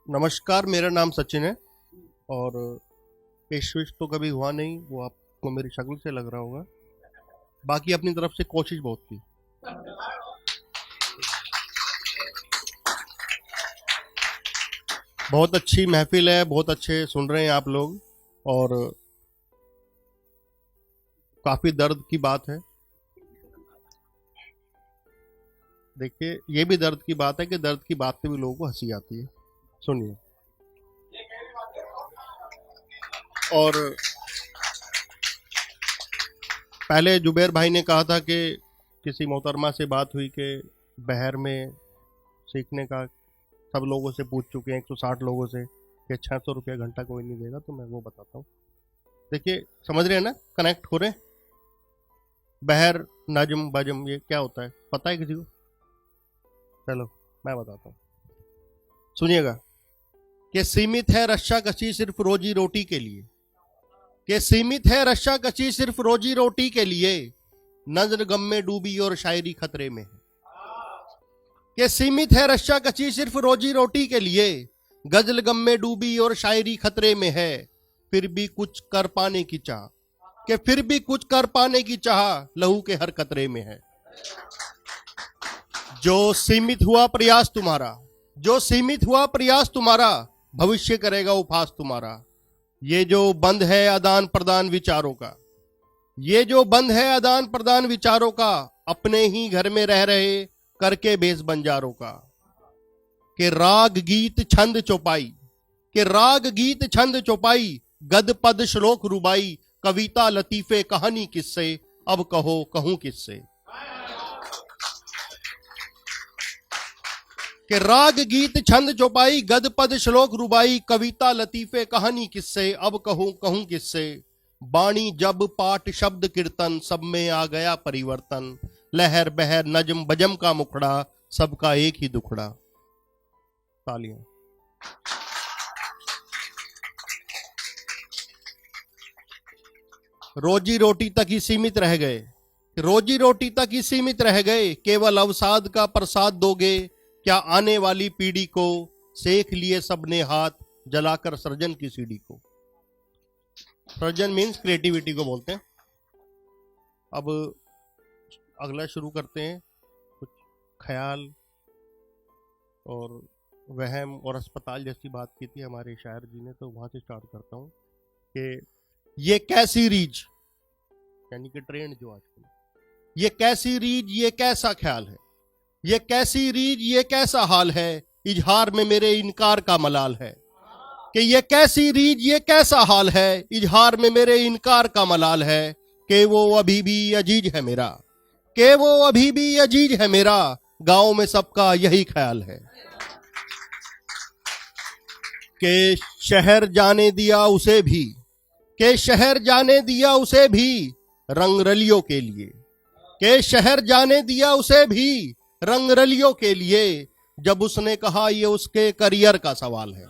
नमस्कार, मेरा नाम सचिन है और पेश तो कभी हुआ नहीं, वो आपको मेरी शक्ल से लग रहा होगा। बाकी अपनी तरफ से कोशिश बहुत की। बहुत अच्छी महफिल है, बहुत अच्छे सुन रहे हैं आप लोग और काफी दर्द की बात है। देखिए, ये भी दर्द की बात है कि दर्द की बात से भी लोगों को हंसी आती है। सुनिए। और पहले जुबैर भाई ने कहा था कि किसी मोहतरमा से बात हुई कि बहर में सीखने का सब लोगों से पूछ चुके हैं, 160 लोगों से, कि 600 रुपया घंटा कोई नहीं देगा। तो मैं वो बताता हूँ। देखिए, समझ रहे हैं ना, कनेक्ट हो रहे हैं। बहर, नजम, बजम, ये क्या होता है पता है किसी को? चलो मैं बताता हूँ, सुनिएगा। कि सीमित है रस्सा कशी सिर्फ रोजी रोटी के लिए, कि सीमित है रस्सा कशी सिर्फ रोजी रोटी के लिए, नजर गम में डूबी और शायरी खतरे में है। कि सीमित है रस्सा कशी सिर्फ रोजी रोटी के लिए, गजल गम में डूबी और शायरी खतरे में है, फिर भी कुछ कर पाने की चाह, कि फिर भी कुछ कर पाने की चाह लहू के हर कतरे में है। जो सीमित हुआ प्रयास तुम्हारा, जो सीमित हुआ प्रयास तुम्हारा, भविष्य करेगा उपहास तुम्हारा। ये जो बंद है आदान प्रदान विचारों का, ये जो बंद है आदान प्रदान विचारों का, अपने ही घर में रह रहे करके बेस बंजारों का। कि राग गीत छंद चौपाई, कि राग गीत छंद चौपाई, गद पद श्लोक रुबाई, कविता लतीफे कहानी किस्से, अब कहो कहूं किससे। कि राग गीत छंद चौपाई, गद पद श्लोक रुबाई, कविता लतीफे कहानी किस्से, अब कहूं कहूं किससे। बाणी जब पाठ शब्द कीर्तन, सब में आ गया परिवर्तन, लहर बहर नजम बजम का मुखड़ा, सबका एक ही दुखड़ा। तालियां। रोजी रोटी तक ही सीमित रह गए, रोजी रोटी तक ही सीमित रह गए, केवल अवसाद का प्रसाद दोगे क्या आने वाली पीढ़ी को, सेक लिए सबने हाथ जलाकर सृजन की सीढ़ी को। सृजन मीन्स क्रिएटिविटी को बोलते हैं। अब अगला शुरू करते हैं। कुछ ख्याल और वहम और अस्पताल जैसी बात की थी हमारे शायर जी ने, तो वहां से स्टार्ट करता हूं कि ये कैसी रीज, यानी कि ट्रेंड जो आजकल, ये कैसी रीज ये कैसा ख्याल है, ये कैसी रीज ये कैसा हाल है, इजहार में मेरे इनकार का मलाल है। कि ये कैसी रीज ये कैसा हाल है, इजहार में मेरे इनकार का मलाल है, कि वो अभी भी अजीज है मेरा, कि वो अभी भी अजीज है मेरा, गांव में सबका यही ख्याल है। कि शहर जाने दिया उसे भी, कि शहर जाने दिया उसे भी रंगरलियों के लिए, कि शहर जाने दिया उसे भी रंगरलियों के लिए, जब उसने कहा ये उसके करियर का सवाल है।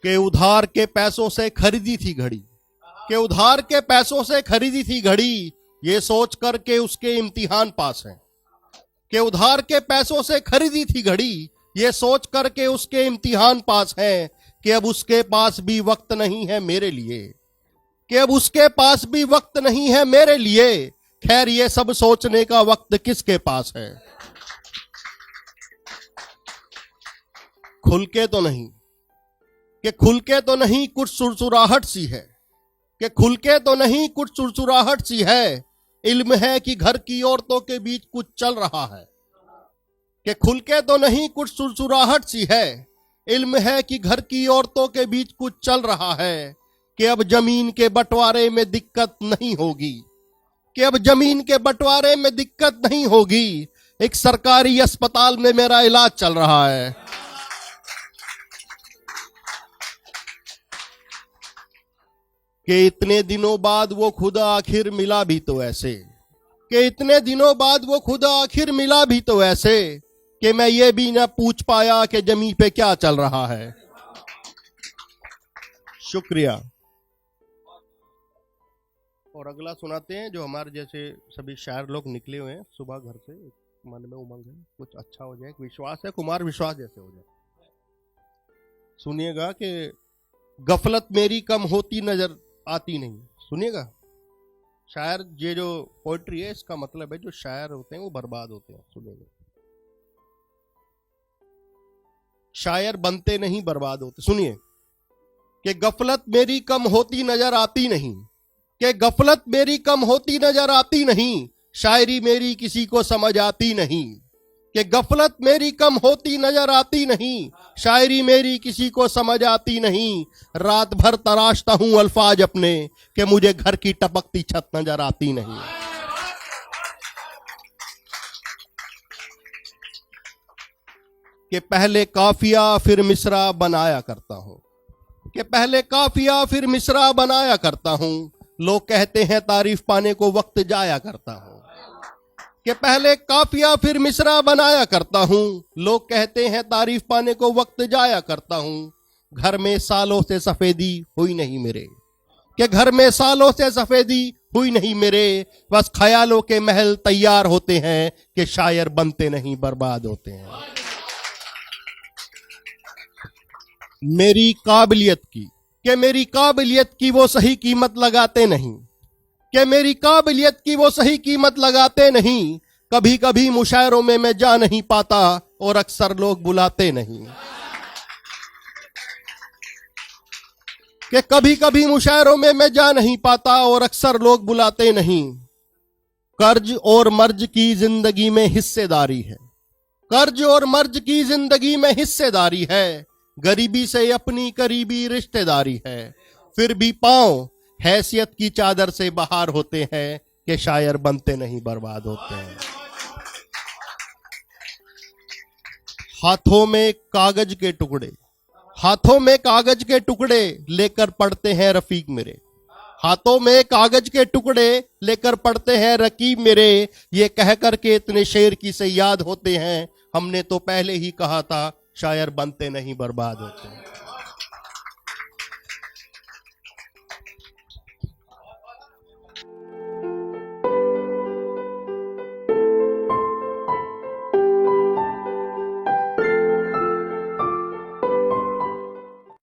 कि उधार के पैसों से खरीदी थी घड़ी, कि उधार के पैसों से खरीदी थी घड़ी, ये सोच कर के उसके इम्तिहान पास है। कि उधार के पैसों से खरीदी थी घड़ी, ये सोच कर के उसके इम्तिहान पास है, कि अब उसके पास भी वक्त नहीं है मेरे लिए, कि अब उसके पास भी वक्त नहीं है मेरे लिए, खैर ये सब सोचने का वक्त किसके पास है। खुल के तो नहीं, कि खुल के तो नहीं कुछ सुरसुराहट सी है, कि खुल के तो नहीं कुछ सुरसुराहट सी है, इल्म है कि घर की औरतों के बीच कुछ चल रहा है। कि खुल के तो नहीं कुछ सुरसुराहट सी है, इल्म है कि घर की औरतों के बीच कुछ चल रहा है, कि अब जमीन के बंटवारे में दिक्कत नहीं होगी, कि अब जमीन के बंटवारे में दिक्कत नहीं होगी, एक सरकारी अस्पताल में मेरा इलाज चल रहा है। कि इतने दिनों बाद वो खुदा आखिर मिला भी तो ऐसे, कि इतने दिनों बाद वो खुदा आखिर मिला भी तो ऐसे, कि मैं ये भी ना पूछ पाया कि जमीन पे क्या चल रहा है। शुक्रिया। और अगला सुनाते हैं जो हमारे जैसे सभी शायर लोग निकले हुए हैं सुबह घर से, मन में उमंग है, कुछ अच्छा हो जाए, विश्वास है, कुमार विश्वास जैसे हो जाए। सुनिएगा कि गफलत मेरी कम होती नजर आती नहीं। सुनिएगा, शायर, ये जो पोइट्री है इसका मतलब है जो शायर होते हैं वो बर्बाद होते हैं। सुनिएगा, शायर बनते नहीं बर्बाद होते। सुनिए कि गफलत मेरी कम होती नजर आती नहीं, कि गफलत मेरी कम होती नजर आती नहीं, शायरी मेरी किसी को समझ आती नहीं। कि गफलत मेरी कम होती नजर आती नहीं, शायरी मेरी किसी को समझ आती नहीं। रात भर तराशता हूं अल्फाज अपने, कि मुझे घर की टपकती छत नजर आती नहीं। कि पहले काफिया फिर मिसरा बनाया करता हूं, कि पहले काफिया फिर मिसरा बनाया करता हूं। लोग कहते हैं तारीफ पाने को वक्त जाया करता हूं। कि पहले काफिया फिर मिसरा बनाया करता हूं। लोग कहते हैं तारीफ पाने को वक्त जाया करता हूं। घर में सालों से सफेदी हुई नहीं मेरे, कि घर में सालों से सफेदी हुई नहीं मेरे। बस ख्यालों के महल तैयार होते हैं, कि शायर बनते नहीं बर्बाद होते हैं। मेरी काबिलियत की, कि मेरी काबिलियत की वो सही कीमत लगाते नहीं, कि मेरी काबिलियत की वो सही कीमत लगाते नहीं। कभी कभी मुशायरों में मैं जा नहीं पाता, और अक्सर लोग बुलाते नहीं। कि कभी कभी मुशायरों में मैं जा नहीं पाता, और अक्सर लोग बुलाते नहीं। कर्ज और मर्ज की जिंदगी में हिस्सेदारी है, कर्ज और मर्ज की जिंदगी में हिस्सेदारी है। गरीबी से अपनी करीबी रिश्तेदारी है। फिर भी पांव हैसियत की चादर से बाहर होते हैं, कि शायर बनते नहीं बर्बाद होते हैं। हाथों में कागज के टुकड़े, हाथों में कागज के टुकड़े लेकर पढ़ते हैं रफीक मेरे। हाथों में कागज के टुकड़े लेकर पढ़ते हैं रकीब मेरे। ये कह करके इतने शेर की से याद होते हैं, हमने तो पहले ही कहा था शायर बनते नहीं बर्बाद होते हैं।